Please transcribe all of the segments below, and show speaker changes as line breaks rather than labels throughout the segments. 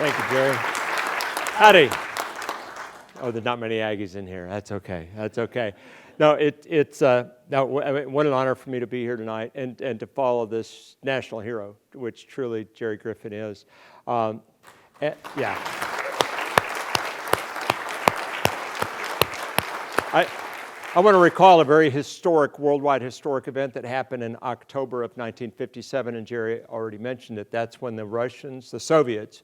Thank you, Jerry. Howdy. Oh, there's not many Aggies in here. That's okay. That's okay. No, what an honor for me to be here tonight and to follow this national hero, which truly Jerry Griffin is. Yeah. I want to recall a very historic, worldwide historic event that happened in October of 1957, and Jerry already mentioned it. That's when the Russians, the Soviets,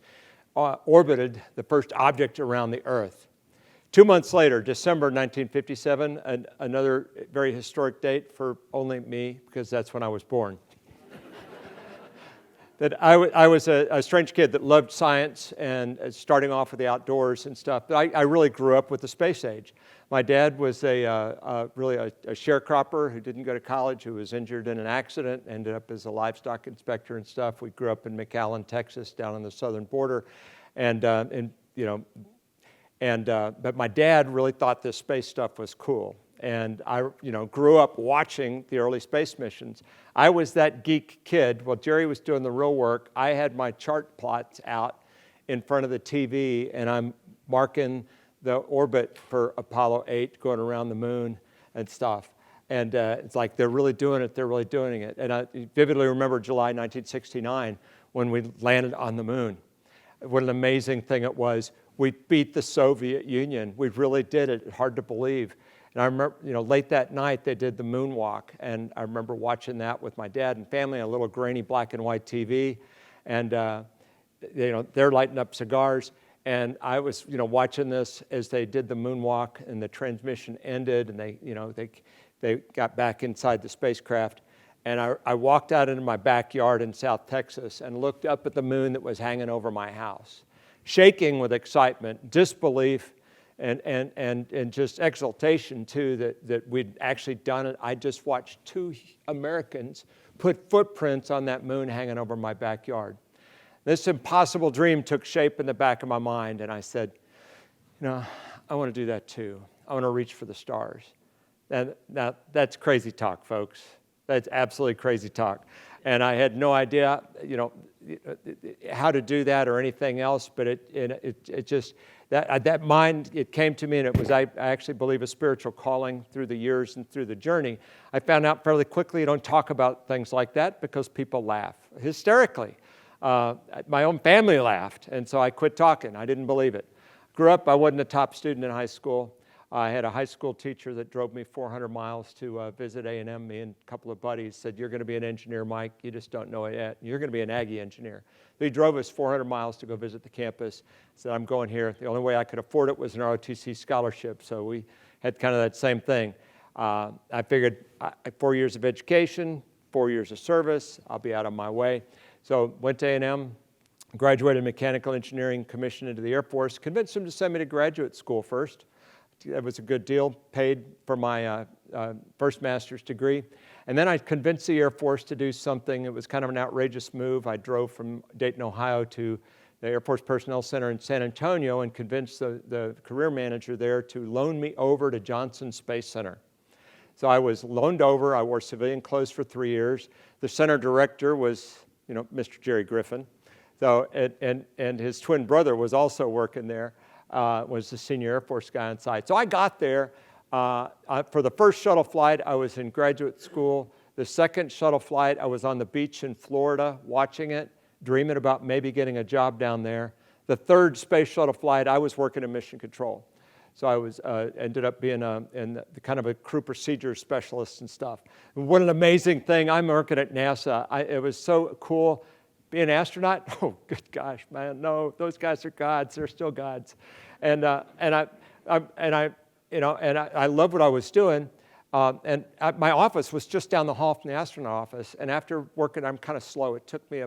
orbited the first object around the Earth. 2 months later, December 1957, another very historic date for only me, because that's when I was born. That I was a strange kid that loved science and starting off with the outdoors and stuff. But I really grew up with the space age. My dad was really a sharecropper who didn't go to college, who was injured in an accident, ended up as a livestock inspector and stuff. We grew up in McAllen, Texas, down on the southern border, but my dad really thought this space stuff was cool. And I, grew up watching the early space missions. I was that geek kid. While Jerry was doing the real work, I had my chart plots out in front of the TV, and I'm marking the orbit for Apollo 8 going around the moon and stuff. And it's like, they're really doing it, they're really doing it. And I vividly remember July 1969 when we landed on the moon. What an amazing thing it was. We beat the Soviet Union. We really did it. Hard to believe. And I remember, late that night, they did the moonwalk. And I remember watching that with my dad and family on a little grainy black and white TV. And, they're lighting up cigars. And I was, watching this as they did the moonwalk and the transmission ended and they got back inside the spacecraft. And I walked out into my backyard in South Texas and looked up at the moon that was hanging over my house, shaking with excitement, disbelief, and just exultation, too, that we'd actually done it. I just watched two Americans put footprints on that moon hanging over my backyard. This impossible dream took shape in the back of my mind, and I said, I want to do that, too. I want to reach for the stars. And now, that's crazy talk, folks. That's absolutely crazy talk. And I had no idea, how to do that or anything else, but it just, that mind, it came to me, and it was, I actually believe, a spiritual calling through the years and through the journey. I found out fairly quickly you don't talk about things like that because people laugh hysterically. My own family laughed, and so I quit talking. I didn't believe it. Grew up, I wasn't a top student in high school. I had a high school teacher that drove me 400 miles to visit A&M. Me and a couple of buddies said, "You're going to be an engineer, Mike. You just don't know it yet. You're going to be an Aggie engineer." So he drove us 400 miles to go visit the campus. Said, "I'm going here." The only way I could afford it was an ROTC scholarship, so we had kind of that same thing. I figured 4 years of education, 4 years of service, I'll be out on my way. So went to A&M, graduated mechanical engineering, commissioned into the Air Force, convinced them to send me to graduate school first. That was a good deal, paid for my first master's degree. And then I convinced the Air Force to do something. It was kind of an outrageous move. I drove from Dayton, Ohio to the Air Force Personnel Center in San Antonio and convinced the career manager there to loan me over to Johnson Space Center. So I was loaned over. I wore civilian clothes for 3 years. The center director was, Mr. Jerry Griffin. So, and his twin brother was also working there. Was the senior Air Force guy on site. So I got there. For the first shuttle flight, I was in graduate school. The second shuttle flight, I was on the beach in Florida watching it, dreaming about maybe getting a job down there. The third space shuttle flight, I was working in mission control. So I was ended up being kind of a crew procedure specialist and stuff. And what an amazing thing. I'm working at NASA. It was so cool. Be an astronaut? Oh, good gosh, man! No, those guys are gods. They're still gods, and I loved what I was doing. My office was just down the hall from the astronaut office. And after working, I'm kind of slow. It took me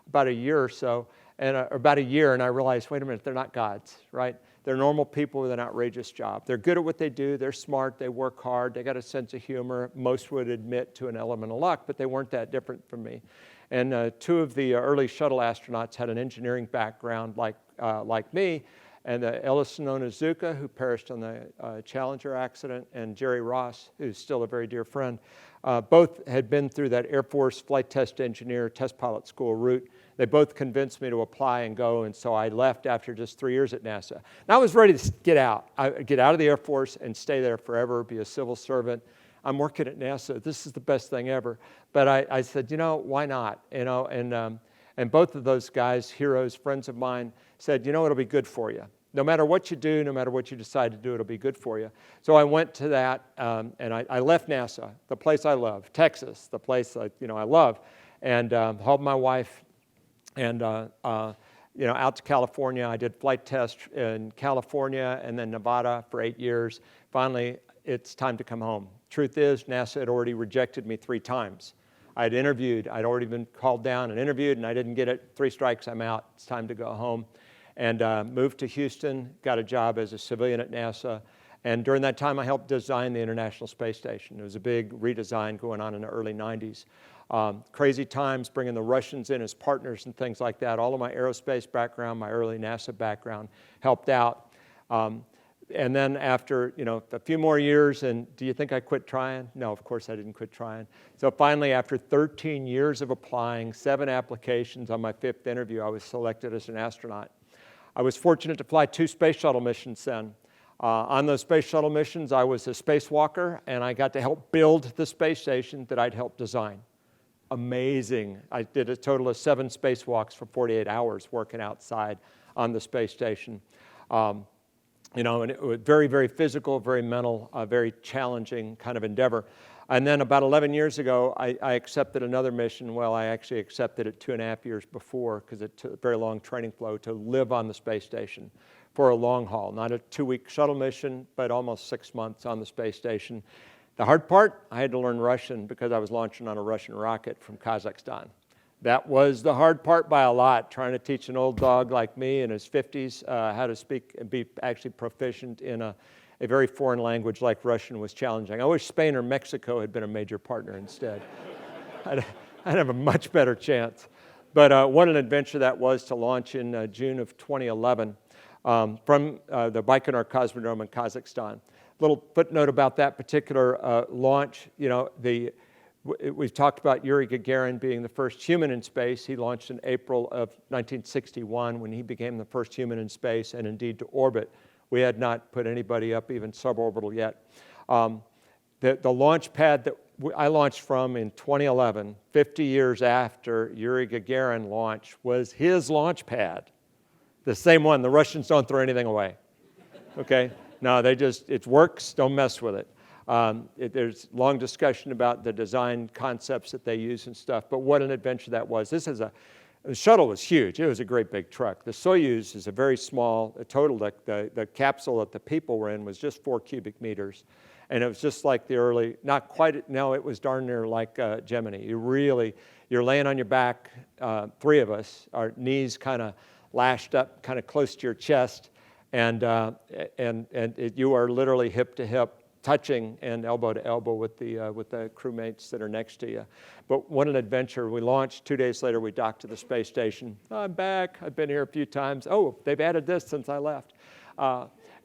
about a year or so, and I realized, wait a minute, they're not gods, right? They're normal people with an outrageous job. They're good at what they do. They're smart. They work hard. They got a sense of humor. Most would admit to an element of luck, but they weren't that different from me. And two of the early shuttle astronauts had an engineering background like me, and Ellison Onizuka, who perished on the Challenger accident, and Jerry Ross, who's still a very dear friend. Both had been through that Air Force flight test engineer, test pilot school route. They both convinced me to apply and go, and so I left after just 3 years at NASA. And I was ready to get out of the Air Force and stay there forever, be a civil servant. I'm working at NASA. This is the best thing ever. But I said, why not? And both of those guys, heroes, friends of mine, said, it'll be good for you. No matter what you do, no matter what you decide to do, it'll be good for you. So I went to that, and I left NASA, the place I love, Texas, the place I love, and hauled my wife and out to California. I did flight tests in California and then Nevada for 8 years. Finally, it's time to come home. Truth is, NASA had already rejected me 3 times. I'd already been called down and interviewed, and I didn't get it. 3 strikes, I'm out. It's time to go home. And moved to Houston, got a job as a civilian at NASA. And during that time, I helped design the International Space Station. It was a big redesign going on in the early 90s. Crazy times, bringing the Russians in as partners and things like that. All of my aerospace background, my early NASA background helped out. And then after, a few more years, and do you think I quit trying? No, of course I didn't quit trying. So finally, after 13 years of applying, 7 applications, on my 5th interview, I was selected as an astronaut. I was fortunate to fly 2 space shuttle missions then. On those space shuttle missions, I was a spacewalker, and I got to help build the space station that I'd helped design. Amazing. I did a total of 7 spacewalks for 48 hours working outside on the space station. And it was very, very physical, very mental, very challenging kind of endeavor. And then about 11 years ago, I accepted another mission. Well, I actually accepted it 2.5 years before, because it took a very long training flow to live on the space station for a long haul. Not a 2-week shuttle mission, but almost 6 months on the space station. The hard part, I had to learn Russian because I was launching on a Russian rocket from Kazakhstan. That was the hard part by a lot, trying to teach an old dog like me in his 50s how to speak and be actually proficient in a very foreign language like Russian was challenging. I wish Spain or Mexico had been a major partner instead. I'd have a much better chance. But what an adventure that was to launch in June of 2011 from the Baikonur Cosmodrome in Kazakhstan. Little footnote about that particular launch, we've talked about Yuri Gagarin being the first human in space. He launched in April of 1961 when he became the first human in space and indeed to orbit. We had not put anybody up even suborbital yet. The launch pad that I launched from in 2011, 50 years after Yuri Gagarin launched, was his launch pad. The same one. The Russians don't throw anything away. Okay? No, it works, don't mess with it. There's long discussion about the design concepts that they use and stuff, but what an adventure that was. The shuttle was huge. It was a great big truck. The Soyuz is a very small, the capsule that the people were in was just 4 cubic meters. And it was just like the early, not quite, no, it was darn near like Gemini. You're laying on your back, 3 of us, our knees kind of lashed up, kind of close to your chest, and you are literally hip to hip, touching and elbow to elbow with the crewmates that are next to you. But what an adventure. We launched. 2 days later, we docked to the space station. I'm back. I've been here a few times. Oh, they've added this since I left.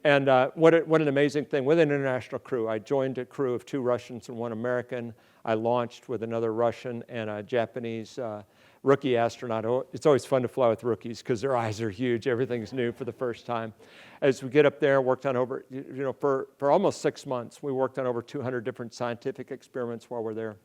And what an amazing thing. With an international crew, I joined a crew of 2 Russians and 1 American. I launched with another Russian and a Japanese rookie astronaut. It's always fun to fly with rookies because their eyes are huge. Everything's new for the first time. As we get up there, worked on over, for almost 6 months, we worked on over 200 different scientific experiments while we're there.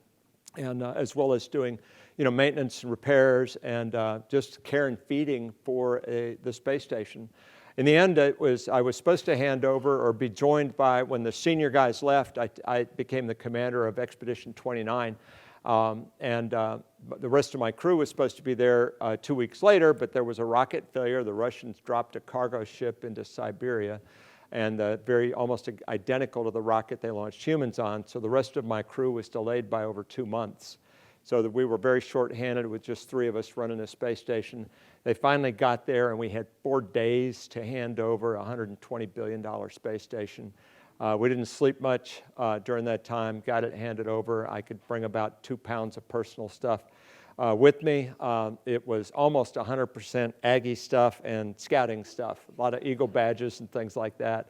And as well as doing, maintenance and repairs and just care and feeding for the space station. In the end, I was supposed to hand over or be joined by, when the senior guys left, I became the commander of Expedition 29. The rest of my crew was supposed to be there 2 weeks later, but there was a rocket failure. The Russians dropped a cargo ship into Siberia, and very almost identical to the rocket they launched humans on. So the rest of my crew was delayed by over 2 months. So that we were very short-handed with just 3 of us running a space station. They finally got there, and we had 4 days to hand over a $120 billion space station. We didn't sleep much during that time, got it handed over. I could bring about 2 pounds of personal stuff with me. It was almost 100% Aggie stuff and scouting stuff, a lot of Eagle badges and things like that.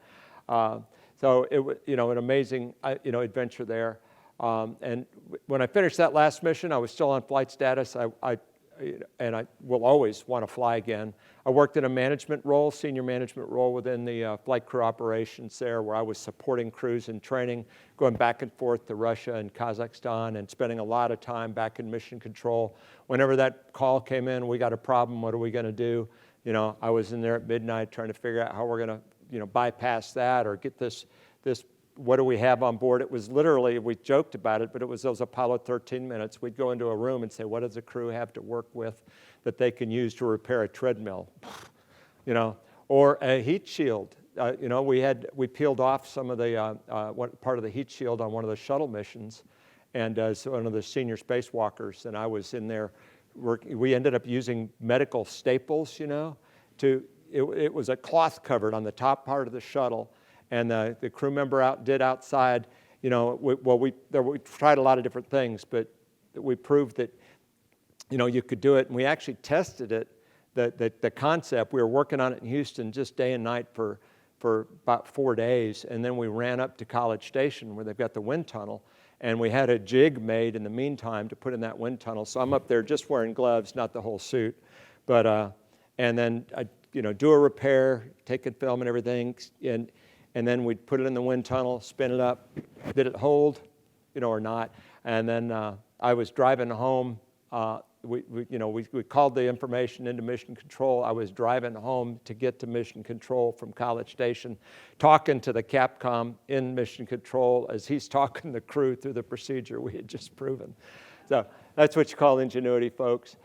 So it was, an amazing, adventure there. And when I finished that last mission, I was still on flight status. I will always want to fly again. I worked in a management role, senior management role within the flight crew operations there, where I was supporting crews in training, going back and forth to Russia and Kazakhstan, and spending a lot of time back in mission control. Whenever that call came in, we got a problem, what are we going to do? I was in there at midnight trying to figure out how we're going to, bypass that or get this, what do we have on board? It was literally, we joked about it, but it was those Apollo 13 minutes. We'd go into a room and say, what does the crew have to work with that they can use to repair a treadmill? Or a heat shield. We peeled off some of the, part of the heat shield on one of the shuttle missions, and so one of the senior spacewalkers, and I was in there working. We ended up using medical staples, it was a cloth covered on the top part of the shuttle, and the crew member outside, we tried a lot of different things, but we proved that, you could do it, and we actually tested it, the concept. We were working on it in Houston just day and night for about 4 days, and then we ran up to College Station where they've got the wind tunnel, and we had a jig made in the meantime to put in that wind tunnel. So I'm up there just wearing gloves, not the whole suit, but and then I do a repair, taking film and everything, and then we'd put it in the wind tunnel, spin it up, did it hold, or not? And then I was driving home. We called the information into Mission Control. I was driving home to get to Mission Control from College Station, talking to the Capcom in Mission Control as he's talking the crew through the procedure we had just proven. So that's what you call ingenuity, folks.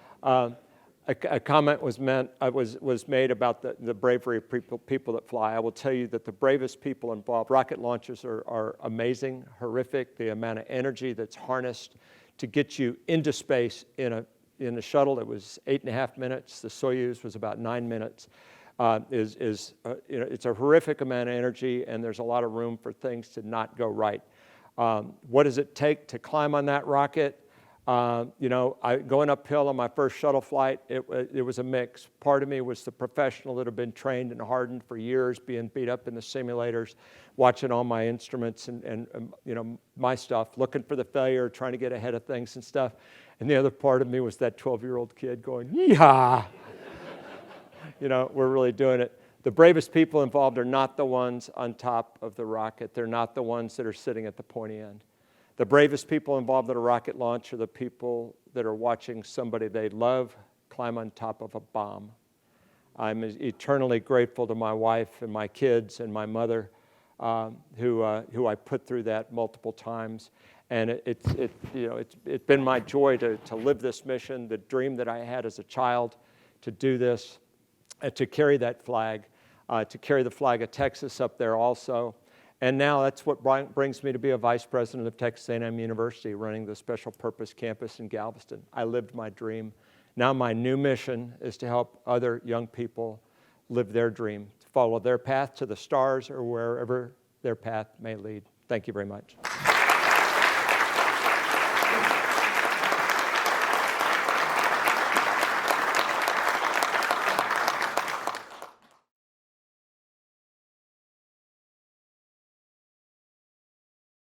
A comment was made about the bravery of people that fly. I will tell you that the bravest people involved, rocket launchers are amazing, horrific. The amount of energy that's harnessed to get you into space in a shuttle, it was 8.5 minutes. The Soyuz was about 9 minutes. It's a horrific amount of energy, and there's a lot of room for things to not go right. What does it take to climb on that rocket? Going uphill on my first shuttle flight, it was a mix. Part of me was the professional that had been trained and hardened for years, being beat up in the simulators, watching all my instruments and my stuff, looking for the failure, trying to get ahead of things and stuff. And the other part of me was that 12-year-old kid going, yeehaw! We're really doing it. The bravest people involved are not the ones on top of the rocket. They're not the ones that are sitting at the pointy end. The bravest people involved in a rocket launch are the people that are watching somebody they love climb on top of a bomb. I'm eternally grateful to my wife and my kids and my mother, who I put through that multiple times. And it's been my joy to live this mission, the dream that I had as a child to do this, to carry that flag, to carry the flag of Texas up there also. And now that's what brings me to be a vice president of Texas A&M University, running the special purpose campus in Galveston. I lived my dream. Now my new mission is to help other young people live their dream, to follow their path to the stars or wherever their path may lead. Thank you very much.